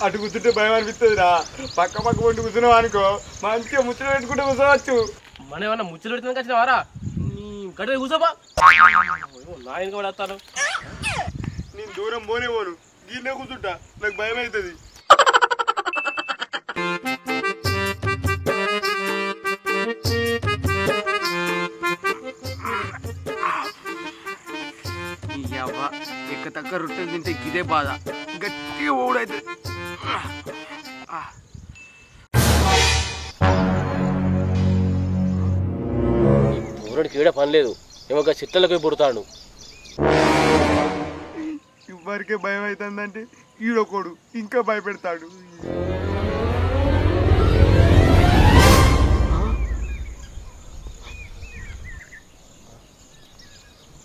అటు కూర్చుంటే భయం అనిపిస్తుంది రా. పక్క పక్క వంటి కూర్చున్నావు అనుకో మంచిగా ముచ్చట పెట్టుకుంటే కూర్చోవచ్చు. మనం ఏమన్నా ముచ్చట పెడుతున్నాం వచ్చినావారా గడిపి కూర్చోబా నా ఇంకా పడేస్తాను. నేను దూరం పోనే పోను, గిన్నె కూర్చుంటా, నాకు భయం అవుతుంది. ఎక్క తక్క రొట్టెలు తింటే గిదే బాధ, గట్టిగా ఓడైతే. ఊరడికి ఈడ పని లేదు, ఏమో చిట్టలకు పుడతాడు. ఇవ్వరికే భయం అవుతుందంటే ఈడొకడు ఇంకా భయపెడతాడు.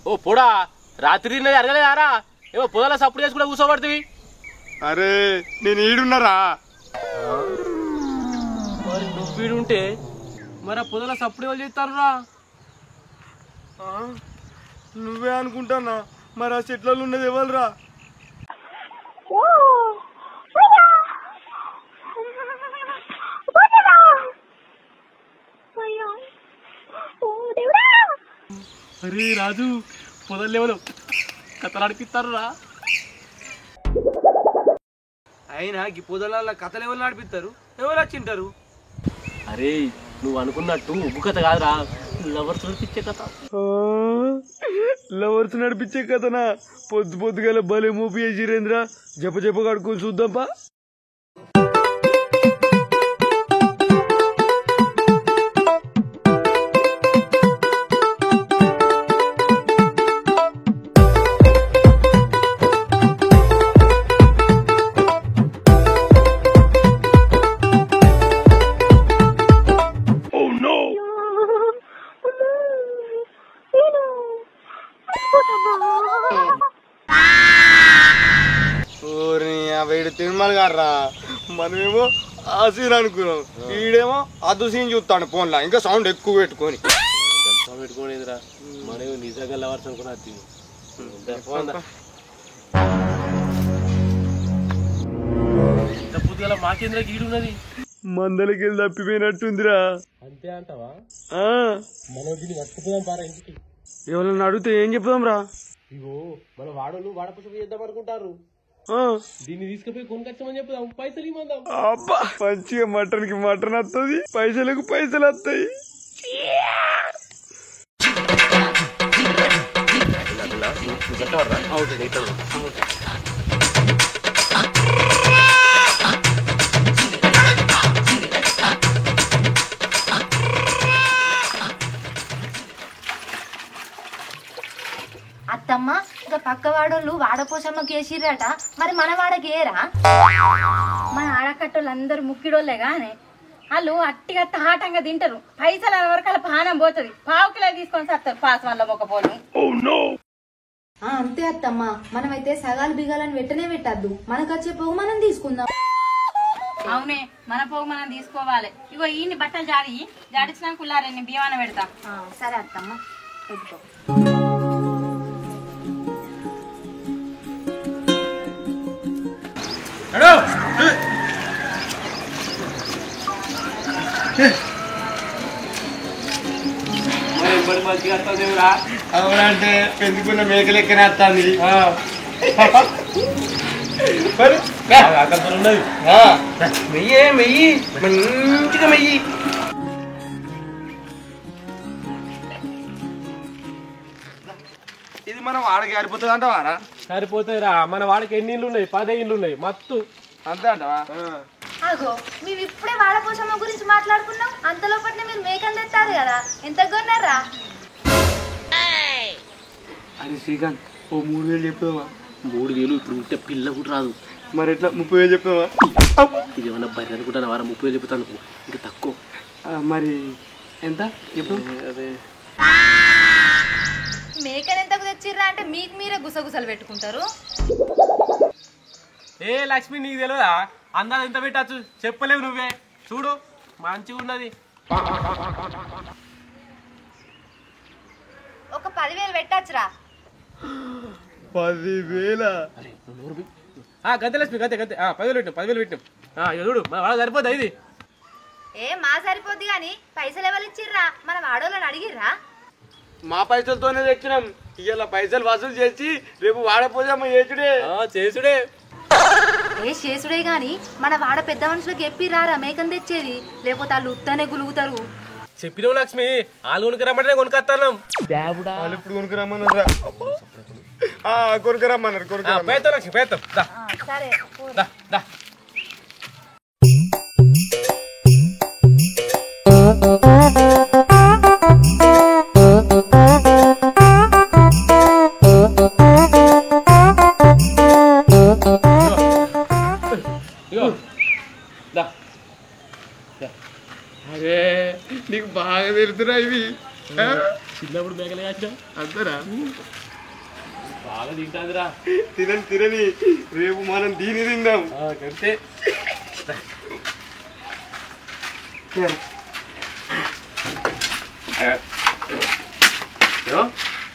ఓ పొడా, రాత్రి అరగలేదారా? ఏమో పొదల సప్పుడు చేసుకుంటే కూర్చోబడుతుంది. అరే నేను ఈడున్నారా? మరి నువ్వు ఈడుంటే మరి ఆ పొదల సప్పుడు ఎవరు చేస్తారురా? నువ్వే అనుకుంటానా, మరి ఆ చెట్లలో ఉన్నది ఎవరురా? అరే రాజు, పొదలు ఎవరు కథలు నడిపిస్తారు రా. అయినా ఈ పొదల కథలు ఎవరు నడిపిస్తారు, ఎవరు వచ్చింటారు? అరే నువ్వు అనుకున్నట్టు ఉగ్గు కథ కాదురా, లవర్స్ నడిపించే కథ. లవర్స్ నడిపించే కథనా? పొద్దు పొద్దుగల భలే మూపి చేసిరేంద్ర. జప జప కడుకొని చూద్దాంపా. వీడు తిరుమల గారా, మనమేమో ఆ సీన్ అనుకున్నాం, వీడేమో అదు సీన్ చూస్తాడు ఫోన్లో, ఇంకా సౌండ్ ఎక్కువ పెట్టుకొని. పెట్టుకోలేదురా, మనం నిజంగా లవర్స్ అనుకున్నా. ఎంత పొద్దుగల మాకేంద్ర గీడున్నది, మందలకి వెళ్ళి తప్పిపోయినట్టుందిరా. అంతే అంటావా? మనం దీన్ని పట్టుకుపోదాం పారా ఇంటికి. ఎవరన్నా అడిగితే ఏం చెప్దాం రా? ఇగో మన వాడలు వాడపుషం చేద్దాం అనుకుంటారు, దీన్ని తీసుకుపోయి కొనుకొచ్చామని చెప్దాం, పైసలు ఇవ్వదాం. అబ్బా, మంచిగా మటన్ కి మటన్ వస్తుంది, పైసలకు పైసలు వస్తాయి. అత్తమ్మ, ఇంకా పక్క వాడోళ్ళు వాడపోసమ్మకి వేసిరట, మరి మన వాడకి ఏరా? మన ఆడకట్టోళ్ళు అందరు ముక్కిడోళ్ళే గానే, వాళ్ళు అట్టిగా తాటంగా తింటారు. పైసలు అనే వరకు అలా పానం పోతుంది, పావు కిలో తీసుకొని సత్తారు పాసమల్ల మొక్కపోను. అంతే అత్తమ్మ, మనమైతే సగాలు బిగాలని వెంటనే పెట్టద్దు, మనకొచ్చే పోగు మనం తీసుకుందాం. అవునే, మన పోగు మనం తీసుకోవాలి. ఇగో ఈ బట్టలు జాడించిన కుల్లారే బియ్యమాన పెడతా. సరే అత్తమ్మ, పెట్టుకో. అవునంటే పెంచుకున్న మేక లెక్కనే వస్తుంది. మెయ్యే మెయ్యి, మంచిగా మెయ్యి. ఇది మనం వాడకి ఆరిపోతుంది అంటావారా? సరిపోతాయిరా, మన వాడికి ఎన్ని ఇళ్ళు ఉన్నాయి? 10 ఇళ్ళు ఉన్నాయి మత్తు. అంతే అంటావా? అగో, మేము ఇప్పుడే వాడపోసమ్మ గురించి మాట్లాడుకున్నాం, అంతలోపట్నే మీరు మేకలు తెస్తారు కదా, ఎంత కొన్నారా? అది శ్రీకాంత్, ఓ 3000 చెప్తావా? 3000 ఇప్పుడు ఉంటే పిల్ల కూడా రాదు. మరి ఎట్లా 30,000 చెప్తావా? ఇది ఏమన్నా బయట అనుకుంటాను వారా, 30,000 చెప్తాను ఇంకా తక్కువ. మరి ఎంత చెప్పు? అదే మేకలు ఎంతకు తెచ్చిర్రా అంటే మీకు మీరే గుసగుసలు పెట్టుకుంటారు. ఏ లక్ష్మి, నీకు తెలియదా అందాలు ఎంత పెట్టచ్చు? చెప్పలేవు నువ్వే. చూడు మంచిగా ఉన్నది. ఒక 10,000 పెట్టచ్చురా. 10,000? గంతే లక్ష్మి గంతే గంతే 10,000 పెట్టినాం చూడు మన వాడ సరిపోద్ది ఇది ఏ మా సరిపోద్ది గాని పైసలు ఎవరు ఇచ్చిర్రా మన వాడోళ్ళని అడిగిర్రా మా పైసలతోనే తెచ్చినాం ఇవాళ పైసలు వసూలు చేసి రేపు వాడపోదామా చేసుడే చేసుడే ఏ చేసుడే గాని మన వాడ పెద్ద మనుషులకు చెప్పిరారా మేకం తెచ్చేది లేకపోతే వాళ్ళు ఉత్తనే గులుగుతారు చెప్పినావు లక్ష్మి వాళ్ళు కొనుక్కరమ్మంటే కొనుక్కొస్తాను వాళ్ళు ఇప్పుడు కొనుక్కరమ్మన్నారా కొనుక్కరమ్మన్నారు పేతాం లక్ష్మి పేతాం సరే దా అరే నీకు బాగా తెలుతురా ఇవి చిన్నప్పుడు మేకలు కాసిన అంతరా బాగా తింటాదిరా తినని రేపు మనం దీని తిందాం అంతే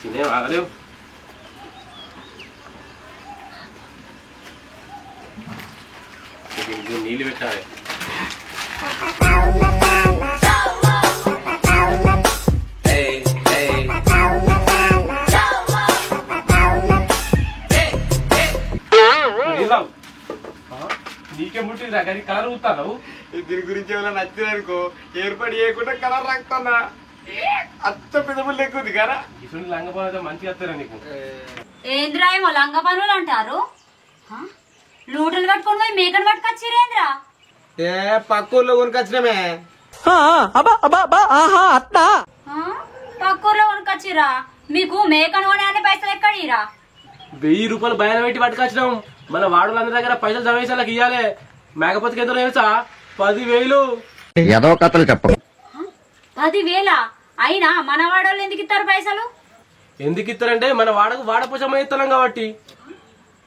తినే బాగలేవు నీళ్ళు పెట్టాలి నీకే ముట్టిందిరా కానీ కలర్ ఊతాను దీని గురించి ఏమైనా నచ్చిందనుకో ఏర్పాటు చేయకుండా కలర్ రాకుతున్నా అత్త పెదవులు ఎక్కువది కదా ఇసుని లంగపోతే మంచిగా వస్తారా నీకు ఏంద్రా ఏమో లంగ పనులు అంటారు లూటలు పట్టుకొని పోయి మేకను పట్టుకొచ్చిరేంద్రా ఏ పక్కూర్లో కొనుకొచ్చినామే పక్కూర్లో కొనుకొచ్చిరా మీకు మేకను కొనే పైసలు ఎక్కడిరా 1000 రూపాయలు బయట పెట్టి పట్టుకొచ్చినాం మన వాడులందరి దగ్గర పైసలు జమేసాలకు ఇయ్యాలి మేకపోతే ఎంత తెలుసా 10,000 ఏదో కథలు చెప్పు 10,000 అయినా మన వాడోళ్ళు ఎందుకు ఇస్తారు పైసలు ఎందుకు ఇస్తారంటే మన వాడపోషమ ఇస్తున్నాం కాబట్టి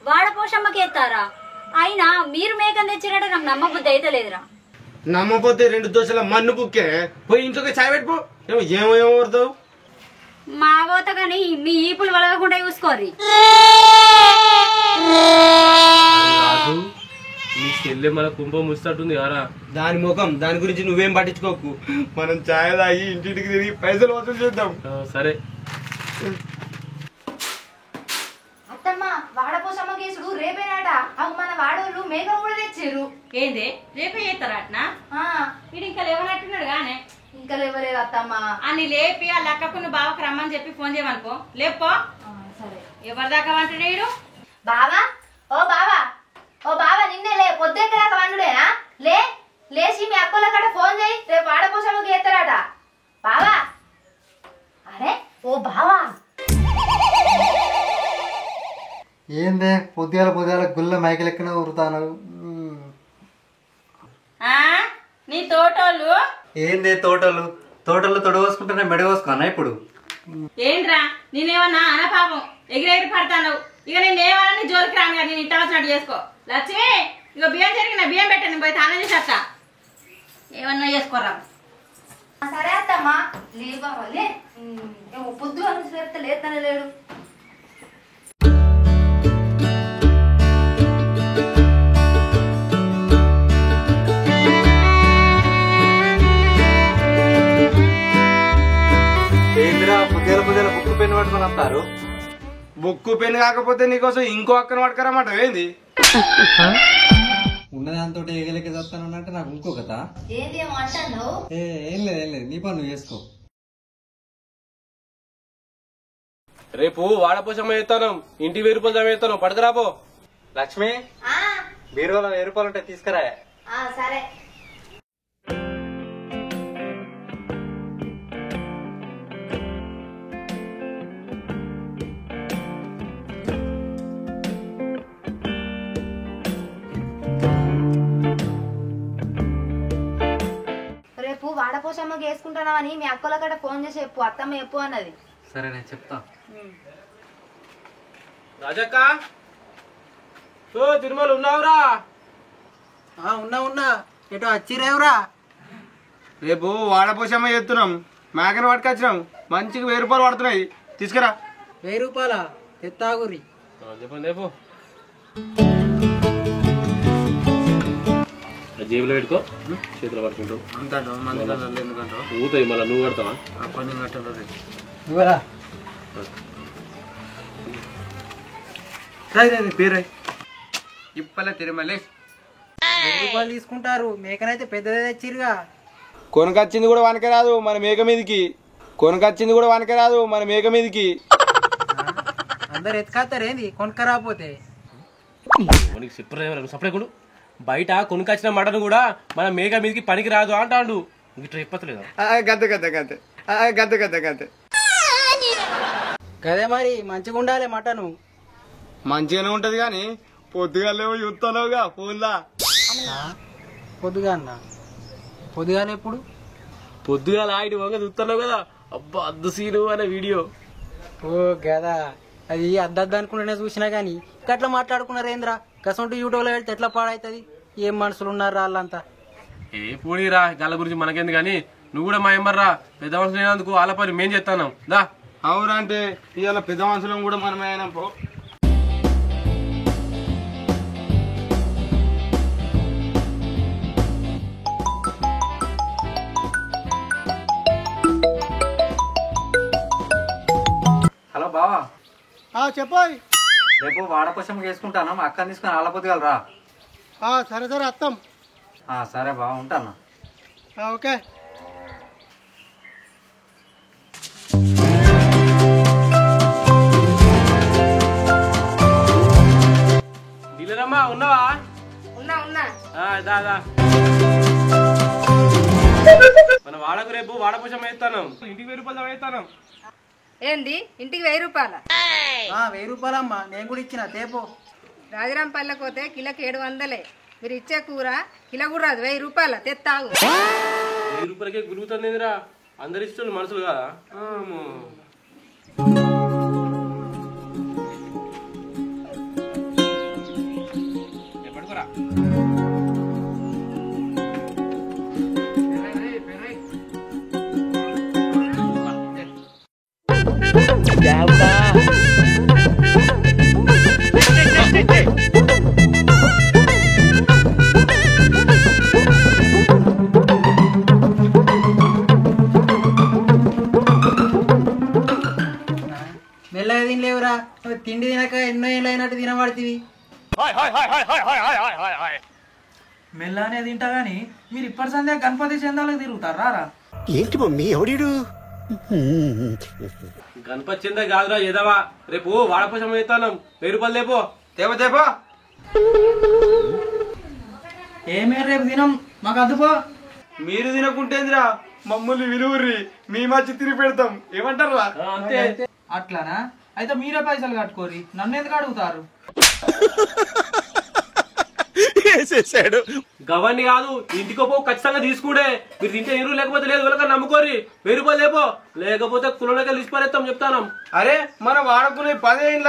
వాడపోషమ్మకి ఎత్తారా అయినా మీరు మేకను తెచ్చినట్టు నాకు నమ్మబుద్ధి అయితే లేదురా నమ్మపోతే 2 దోశల మన్ను బుక్కే పోయి ఇంట్లోకి చాయ్ పెట్టుకో ఏమో పడతావు మా పోత కానీ మీ ఈపులు వలగకుండా చూసుకోర్రి నీ చెల్లె మన కుంభం ముస్తట్టుంది ఎవరా దాని ముఖం దాని గురించి నువ్వేం పట్టించుకోకు మనం చాయ్ తాగి ఇంటింటికి తిరిగి పైసలు వసూలు చేద్దాం సరే అత్తమ్మ వాడపోసమ్మ కేసుడు రేపేనాట అవి మన వాడోళ్ళు మేకను కూడా తెచ్చారు ఏంది రేపే చేస్తారా అట్నా వీడు ఇంకా లేవనట్టున్నాడు గానే ఇంకా లేవలేదు అత్తమ్మ అని లేపి ఆ లక్కకున్న బావకు రమ్మని చెప్పి ఫోన్ చేయమనుకో లేపో సరే ఎవరి దాకా వంటున్నాడు బావా ఓ బావా నిన్నే లే పొద్దున్న దాకా వండుడేనా లేచి మీ అక్కల కడ ఫోన్ చేయి రేపు వాడపోసమ్మకి ఎత్తారట బావా అరే ఓ బావా ఏందే పొద్దుగాల గుల్ల మైకలెక్కన ఊరుతాను నీ తోటోళ్ళు ఏందే తోటలు తొడవసుకుంటేనే మెడ కోసుకున్నా ఇప్పుడు ఏంట్రా నేనేమన్నా అనపాపం ఎగిరెగిరి పడతాను ఇక నేనేమన్నా జోలికి రాను కానీ నేను ఇంట వచ్చినట్టు చేసుకో లక్ష్మి ఇక బియ్యం జరిగిన బియ్యం పెట్టాను పోయి తానం చేసేస్తా ఏమన్నా చేసుకోరా సరే అత్తమ్మా లేవలే పొద్దు అని చెప్తే లేతనే లేడు ఏందిరా పొద్దుగాల బుక్కు పెన్ను పట్టుకొని వస్తారు బుక్కు పెన్ కాకపోతే నీకోసం ఇంకో అక్కను పట్టుకరమాట ఏంది ఉన్నదాంతో ఎగలెక్క చేస్తానంటే నాకు ఇంకో కథ ఏంది ఏమో అంటాను ఏం లేదు నీ పని నువ్వు చేసుకో రేపు వాడపోషమ ఎత్తాను ఇంటి 1000 రూపాయలు జమ ఎత్తాను పడకరాపో లక్ష్మి బీరువాలో 1000 రూపాయలు ఉంటాయి తీసుకురా సరే రేపు వాడపోసమ్మకి వేసుకుంటున్నామని మీ అక్కల కడ ఫోన్ చేసి చెప్పు అత్తమ్మ చెప్పు అన్నది సరే నేను చెప్తా రాజక్క ఓ తిరుమల ఉన్నావురా ఉన్నా ఎటో వచ్చిరేవురా రేపు వాడపోసమ్మ చేస్తున్నాం మేకను పట్టుకొచ్చినాం మంచిగా 1000 రూపాయలు పడుతున్నాయి తీసుకురా 1000 రూపాయల ఎత్తాగురి చెప్పండి రేపు జేబులో పెట్టుకో చేతిలో పట్టుకుంటావు అంటాడు మంది ఎందుకంటావు ఊతాయి మళ్ళీ నువ్వు కడతావా పని కట్టదు నువ్వరా పేరు ఇప్పలే తిరుమలే రూపాయలు తీసుకుంటారు మేకనైతే పెద్దదే తెచ్చిరుగా కొనకొచ్చింది కూడా వనక రాదు మన మేక మీదకి కొనకొచ్చింది కూడా వనక రాదు మన మేక మీదకి అందరు ఎత్తుకాస్తారు ఏంది కొనుక్కరాపోతే నీకు చెప్పలేదు సపరేకుడు బయట కొనుకొచ్చిన మటన్ కూడా మన మేక మీదకి పనికి రాదు అంటాడు ఇట్లా చెప్పలేదు గంతే గంతే గంతే గంతే గంతే గంతే కదే మరి మంచిగా ఉండాలి మటను మంచిగానే ఉంటది కానీ పొద్దుగాలేమో చూస్తానుగా ఫోన్లా పొద్దుగా అన్న పొద్దుగానే ఎప్పుడు పొద్దుగా లాంటి వంగ చూస్తున్నావు కదా అబ్బా అద్దు సీను అనే వీడియో ఓ గదా అది అద్దద్దు అనుకుంటేనే చూసినా గానీ గట్లా మాట్లాడుకున్నారు ఏంద్రా కసంటూ యూట్యూబ్లో వెళ్తే ఎట్లా పాడవుతుంది ఏం మనుషులు ఉన్నారు వాళ్ళంతా ఏ పోనీరా గల గురించి మనకేంది కానీ నువ్వు కూడా మా ఎమ్మర్రా పెద్ద మనుషులు లేనందుకు వాళ్ళ పని మేం చేస్తాను దా అవురా అంటే ఇవాళ పెద్ద మనుషులం కూడా మనమే అయినా పో హలో బావా చెప్పాయి రేపు వాడకోసం వేసుకుంటాను మా అక్కని తీసుకుని ఆలపోతుగలరా సరే సరే అత్తం సరే బావ ఉంటాను ఓకే డీలరమ్మా ఉన్నావా ఉన్నా ఉన్నా దా దా మన వాడకు రేపు వాడకోసం వేస్తాను ఇంటికి 1000 రూపాయలు వేస్తాను ఏంది ఇంటికి 1000 రూపాయల 1000 రూపాయలమ్మా నేను కూడా ఇచ్చిన తేపో రాజరాం పల్లె పోతే కిలోకి 700 మీరు ఇచ్చే కూర కిలో కూడా రాదు 1000 రూపాయల తెత్తాగు 1000 రూపాయలకే గురుగుతుందిరా అందరి ఇష్టం మనుషులు కదా ఎప్పటికోరా మెల్లగా తినలేవురా నువ్వు తిండి తినక ఎన్నో ఏళ్ళు అయినట్టు తినబడుతుంది మెల్లనే తింటా గానీ మీరు ఇప్పటి సందే గణపతి చందాలకు తిరుగుతారా రా ఏంటి మమ్మీ ఎవడీడు గణపతి చెంద కాదురా ఎదవా రేపు వాడకోసం వేస్తాను 1000 రూపాయలు లేపో తేపో తేపో ఏమే రేపు తినం మాకు అద్దుపో మీరు తినకుంటేందిరా మమ్మల్ని విలువర్రి మీ మధ్య తిరిగి పెడతాం ఏమంటారా అంతే అట్లానా అయితే మీరే పైసలు కట్టుకోరి నన్ను ఎందుకు అడుగుతారు గవర్ని కాదు ఇంటికో పో ఖచ్చితంగా తీసుకుంటే మీరు తింటే ఎరువు లేకపోతే లేదు వాళ్ళకన్నా నమ్ముకోరి 1000 రూపాయలు లేపో లేకపోతే కులంలోకి లిసిపారేస్తాం చెప్తాను అరే మన వాడకునే 10 ఏళ్ళ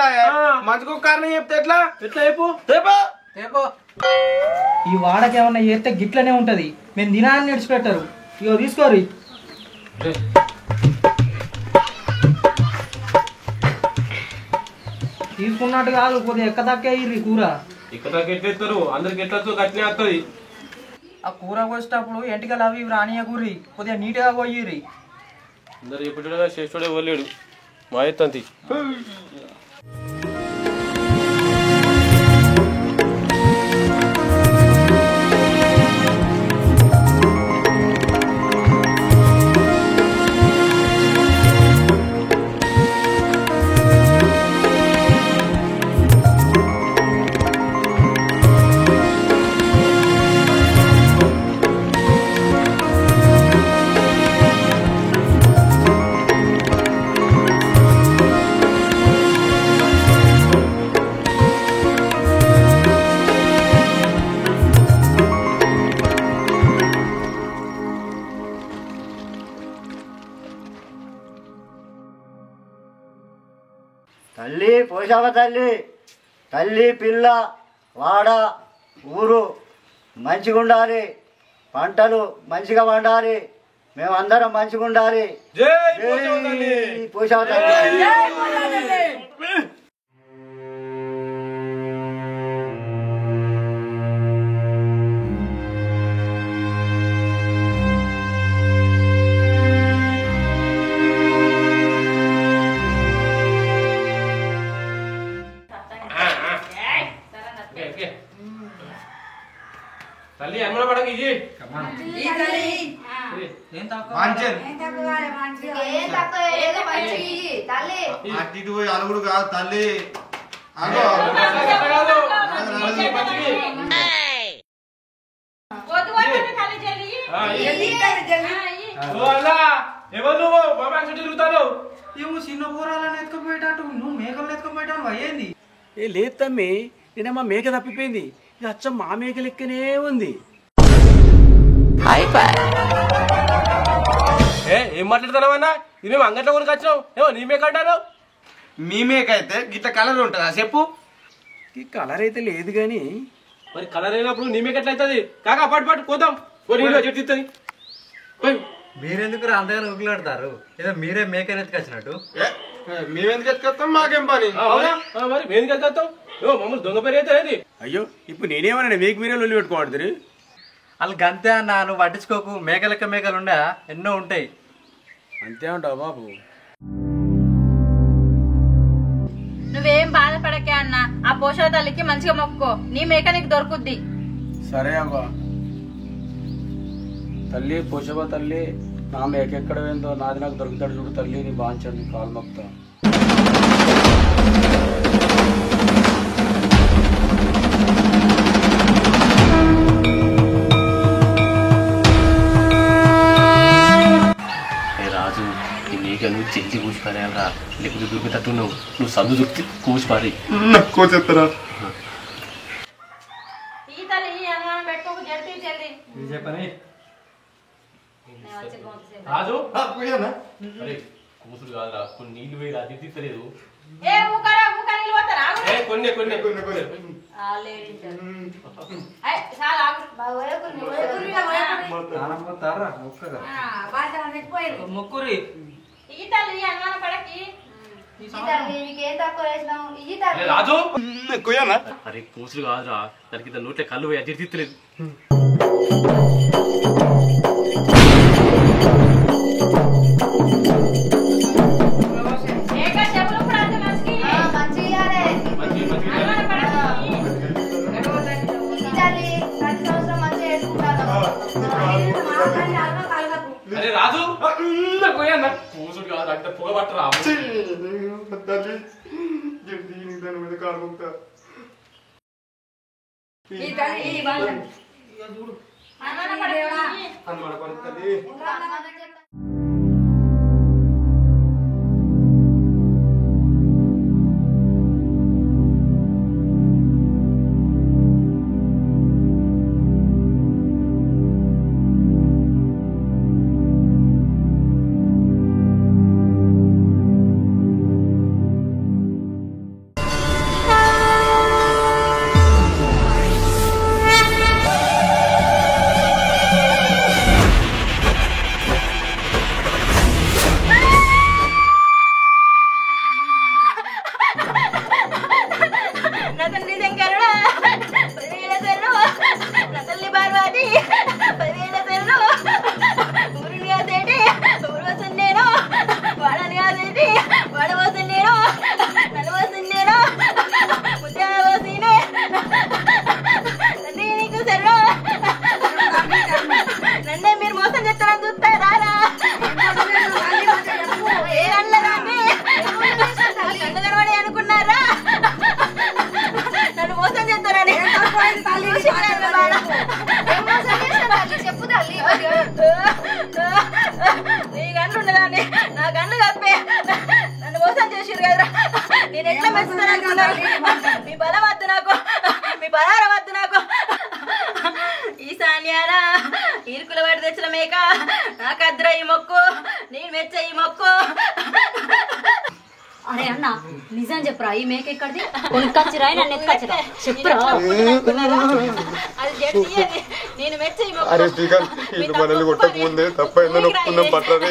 మంచుకో కారణం చెప్తే ఎట్లా ఎట్లా చెప్పు రేపో ఈ వాడకి ఏమన్నా చేస్తే గిట్లనే ఉంటది మేము దినాన్ని విడిచిపెట్టారు ఇగో తీసుకోరి తీసుకున్నట్టు కాదు కొద్దిగా ఎక్క తక్కే ఇర్రి కూర ఇక్కడ ఎట్లేస్తారు అందరికి ఎట్లా గట్టినే వస్తుంది ఆ కూర వచ్చేటప్పుడు ఎంటికలు అవి ఇవి రానియ కూరి కొద్దిగా నీట్గా పోయిర్రి అందరు ఎప్పుడు చేస్తాడే పోలేడు మా ఎత్తంతి తల్లి పోషావ తల్లి తల్లి పిల్ల వాడ ఊరు మంచిగా ఉండాలి, పంటలు మంచిగా పండాలి, మేమందరం మంచిగా ఉండాలి. పోషావ తల్లి. ఇయ్యి. మంచి ఏం తక్కువ లేదు, మంచిగా ఇయ్యి. తల్లి అటు ఇటు పోయి అలుగుడు కాదు తల్లి. అగో ఎవరు నువ్వు బాబా తిరుగుతాను? ఏమో చిన్న పోరాలని ఎత్తుకుపోయేటట్టు నువ్వు మేకలు ఎత్తుకుపోయేటాను అయ్యింది. ఏ లేదు తమ్మి, నేనమ్మా మేక తప్పిపోయింది. ఇది అచ్చం మా మేక లెక్కనే ఉంది. ఏం మాట్లాడుతున్నావన్నా? ఇది మేము అంగట్లో కొనుక్కు వచ్చినావు. ఏమో నీ మేక అంటారు? మీ మేకైతే గిట్ల కలర్ ఉంటుందా చెప్పు? ఈ కలర్ అయితే లేదు గాని మరి కలర్ అయినప్పుడు నీ మేక ఎట్లా అవుతుంది? కాక పట్టు పోతాం. చెట్టు ఇస్తుంది. మీరెందుకు అంతగా ఉగులాడతారు? ఏదో మీరే మేకని ఎత్తుకొచ్చినట్టు. మేమెందుకు ఎత్తుకొస్తాం? మాకేం పని? మరి మేము కలుగుతాం. మమ్మల్ని దొంగ పేరు అయితే. అయ్యో ఇప్పుడు నేనేమన్నా మీకు మీరే లొల్లి పెట్టుకోవడతారు. వాళ్ళు గంతే అన్న, నువ్వు పట్టించుకోకు. మేకలెక్క మేకలు ఉండే ఎన్నో ఉంటాయి. అంతే ఉంటావు బాబు. నువ్వేం బాధపడకే అన్న. ఆ పోషక తల్లికి మంచిగా మొక్కుకో, నీ మేక నీకు దొరుకుద్ది. సరే అవ్వ. తల్లి పోషవ తల్లి, నా మేక ఎక్కడ పోయిందో నాది నాకు దొరుకుతాడు చూడు తల్లి, నీ బాంచండి కాలు మొక్తా. రాజు ఈ మేక నువ్వు చెల్లి కూర్చుపారేరా, లేకపోతే దొరికేటట్టు నువ్వు సందు దొరికి కూర్చుపారి. కోచెత్తరా? ఈ తల్లి ఈ అనుమానం పెట్టుకోకు, జల్దీ జల్దీ. చెప్పని రాజు అరే కూసుడు కాదురా, కొన్ని నీళ్లు వేయరా, తిట్టలేదు. ఏ ఊకరా ఊక నీళ్ళు పోతారా? కొన్ని చాలా మొక్కురి. ఈ తల్లి అనుమానం పడకి. నీకేం తక్కువ వేసినావు? ఇయ్యి తల్లి. రాజు కుయ్యనా? అరే కూసుడు కాదురా, దానికి నోట్లే కళ్ళు పోయి అది తిట్టలేదు. ఏక చెప్పులు కూడా అంత మంచిగా మంచిగా అనుమానం పడకి. ఇయ్యి తల్లి. ప్రతి సంవత్సరం మంచిగా వేసుకుంటాను. అరే రాజు కూసుడు కాదు, అంటే పొగ పట్టరా. తల్లి దాని మీద కాలు మొక్తా. అనుమానం పడకి. అనుమాన పని తల్లి. నన్నే మీరు మోసం చేస్తారని చూస్తారా? కన్నగనవాడి అనుకున్నారా? నన్ను మోసం చేస్తారని చెప్పు తల్లి. నీ గంటలు ఉండదాన్ని నా గంటలు కప్పే నన్ను మోసం చేసిరు కదరా. నేను ఎట్లా మెచ్చుతాను అనుకున్నారు? మీ బలం వద్దు నాకు, మీ బలారం వద్దు నాకు. ఈశాన్యారా ఇరుకుల వాడి తెచ్చిన మేక నాకు అద్ర ఈ మొక్కు, నేను మెచ్చ ఈ మొక్కు. అరే అన్న నిజం చెప్పురా, ఈ మేక ఎక్కడిది? కొనుక్కొచ్చిరా నన్ను ఎత్తుకొచ్చిరా చెప్పురా. అది జడ్జి అది, నేను మెచ్చ ఈ మొక్కు. అరే శ్రీకాంత్, ఇది మనల్ని కొట్టక ముందే తప్పైందో నొప్పుకున్నాం పట్టది.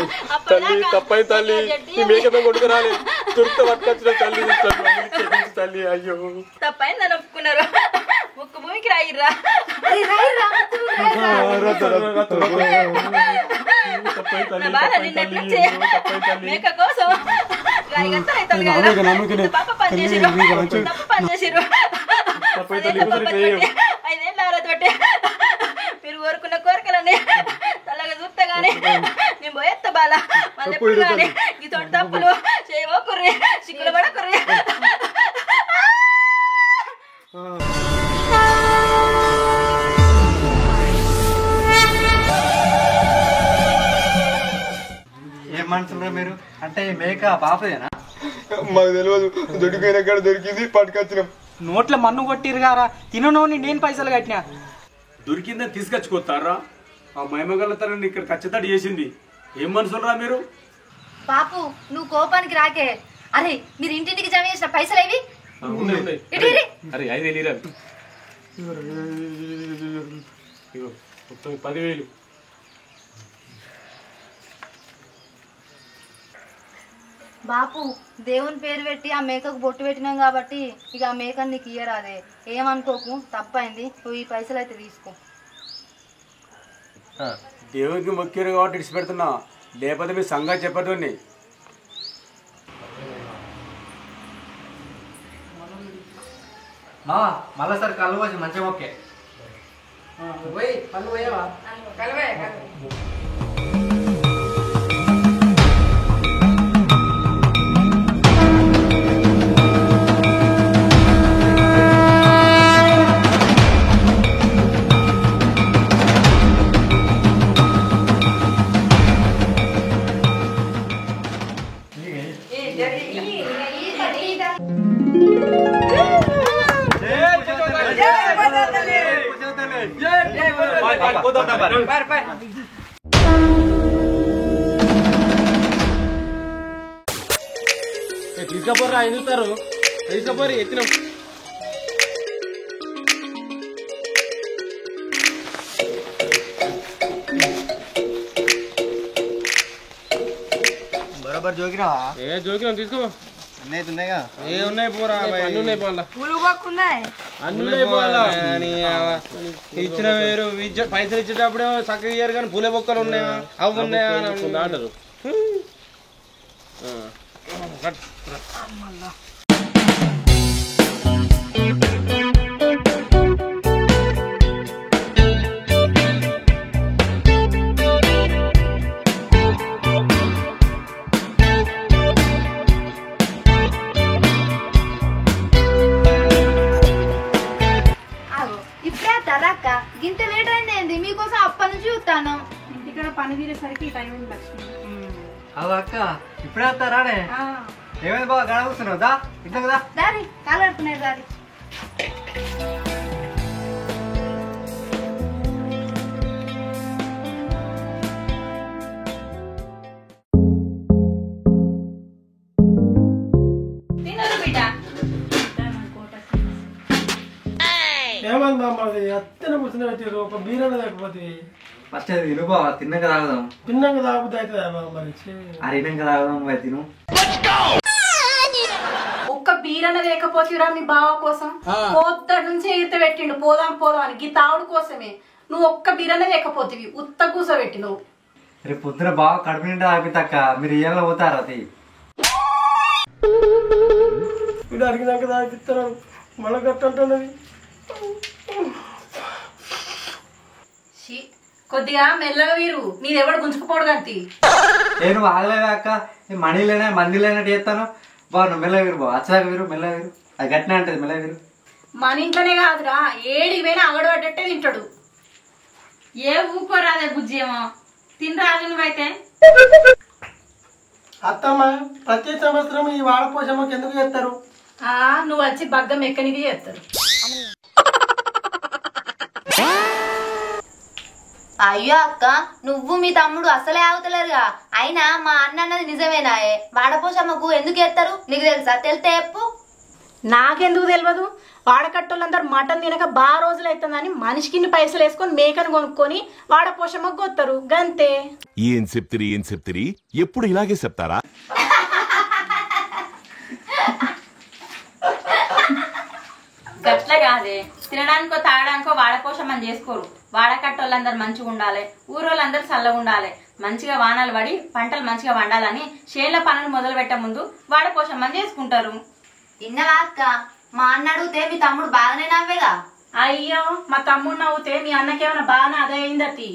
తల్లి తప్పై తల్లి, ఈ మేకతో కొడుకురాలి తుర్త పట్టుకొచ్చిన తల్లి తల్లి. అయ్యో తప్పైందని ఒప్పుకున్నారు, ముక్కు భూమికి రాయిర్రా. నా బాధ నిన్న ఎట్లొచ్చే? మేక కోసం రాయిగంతలు పాప పని చేసిరు, తప్పు పని చేసిరు. 5 ఏళ్ళ ఆరోజు బట్టే మీరు కోరుకున్న కానీ తలగా చూస్తే కానీ నేను పోయేస్తా బాలా మళ్ళీ ఎప్పుడు కానీ ఇతోటి తప్పులు చేయబోకుర్రి సిక్కులు పడకుర్రి ఏం మనుషులు మీరు అంటే ఈ మేక బాపదేనా? మాకు తెలియదు, దొరికిపోయిన కాడ దొరికింది పట్టుకొచ్చినాం. నోట్ల మన్ను కొట్టిరు గారా, తిననోని నేను పైసలు కట్టినా. దొరికిందని తీసుకొచ్చుకోతారా? ఆ మహిమగలతనని ఇక్కడ ఖచ్చితంగా చేసింది. ఏం మనుషులరా మీరు? బాపు నువ్వు కోపానికి రాకే. అరే మీరు ఇంటింటికి జమ చేసిన పైసలు ఏవి? అరే 5,000 ఇరా. మొత్తం 10,000. బాపు దేవుని పేరు పెట్టి ఆ మేకకు బొట్టు పెట్టినాం కాబట్టి ఇక ఆ మేకని నీకు ఇయ్యరాదే. ఏమనుకోకు, తప్పైంది. నువ్వు ఈ పైసలు అయితే తీసుకో. దేవునికి మొక్కారు కాబట్టి ఇడిచి పెడుతున్నా, లేకపోతే మీ సంగతి చెప్పదండి. మళ్ళా సార్ కళ్ళు వచ్చి మంచిగా ఓకే పోయి పళ్ళు పోయావా? కలవే తీసుకపోర్రా, ఎందుతారు తీసుకపోరు ఎత్తినాం. బరాబర్ జోకినావా? ఏ జోకినాం, తీసుకో. అన్నీ ఉన్నాయిగా? ఏ ఉన్నాయి పోరా, అన్నీ ఉన్నాయి పోవాలా, అన్నీ ఉన్నాయి పోవాలా. ఇచ్చిన వేరు పైసలు ఇచ్చేటప్పుడే చక్కగా ఇయ్యారు కానీ పూలే బొక్కలు ఉన్నాయా అవి ఉన్నాయా అంటారు. ఇప్పుడే తరక్క గింత లేట్ అయింది. మీకోసం అప్పటి నుంచి చూస్తాను. ఇంటికాడ పని తీరేసరికి టైం అయింది లక్ష్మి. అవు అక్క ఇప్పుడే వస్తారానే? ఏమైంది బాగా గడ కూర్చున్నావు? దా ఇంట్లో కదా దారి కాలు కడుపున్నాయి దారి. ఏమైంది మాది అత్తనే కూర్చుని పెట్టారు. ఒక బీరన్న లేకపోతే ఫస్ట్ తిను బావా, తిన్నాక తాగుదాం. పిన్నాక తాగుతుంది అవుతుందా మరి? అరినాక తాగుదాం మరి, తిను. ఒక్క బీరన్న లేకపోతేరా మీ బావ కోసం పొద్దుటి నుంచి ఎగిరితే పెట్టిండు పోదాం పోదాం అని. గీ తావుడు కోసమే నువ్వు ఒక్క బీరన్న లేకపోతేవి ఉత్త కూసబెట్టి నువ్వు. రేపు పొద్దున బాగా కడుపు నిండా ఆపితక్క, మీరు ఇయ్యాల పోతారు. అది ఇప్పుడు అడిగినాక తాగిస్తాను మళ్ళీ కట్టంటున్నది. కొద్దిగా మెల్లగా వీరు నీది ఎవడు గుంజుకుపోడు గంతి. నేను ఆగలేదా అక్క, మనీలేనా మందిలేనట్టు చేస్తాను. బాగా నువ్వు మెల్ల వీరు బావ, అచ్చదాకా వీరు మెల్ల వీరు, అది గట్టినే అంటది మెల్ల వీరు. మన ఇంట్లోనే కాదురా ఏడికి పోయినా అగడు పడ్డట్టే తింటాడు. ఏ ఊకోరాదే బుజ్జేమో తినరాదు నువ్వైతే. అత్తమ్మ ప్రతి సంవత్సరం ఈ వాడపోషమ్మకి ఎందుకు చేస్తారు? నువ్వు వచ్చి బగ్గం ఎక్కనికి చేస్తారు. అయ్యో అక్క, నువ్వు మీ తమ్ముడు అసలే ఆగుతలేరుగా. అయినా మా అన్న అన్నది నిజమేనాయే. వాడపోషమ్మకు ఎందుకు ఎత్తారు నీకు తెలుసా? తెలితే చెప్పు. నాకెందుకు తెలియదు? వాడకట్టోళ్ళందరూ మటన్ తినక బాగా రోజులు అవుతుందని మనిషికి పైసలు వేసుకొని మేకను కొనుక్కొని వాడపోషమ్మకు కొత్తారు గంతే. ఏం చెప్తిరి ఎప్పుడు ఇలాగే చెప్తారా? గట్ల కాదే, తినడానికో తాగడానికో వాడపోషం అని చేసుకోరు. వాడకట్టోళ్ళందరూ మంచిగా ఉండాలి, ఊరోళ్ళందరూ చల్లగా ఉండాలి, మంచిగా వానలు పడి పంటలు మంచిగా వండాలని చేనుల పనులు మొదలు పెట్టే ముందు వాడపోషం అని చేసుకుంటారు. ఇన్నవా అక్క? మా అన్న అడిగితే మీ తమ్ముడు బాగానే నవ్వేగా. అయ్యో మా తమ్ముడు నవ్వుతే మీ అన్నకేమైనా బాగా అదే అయిందటి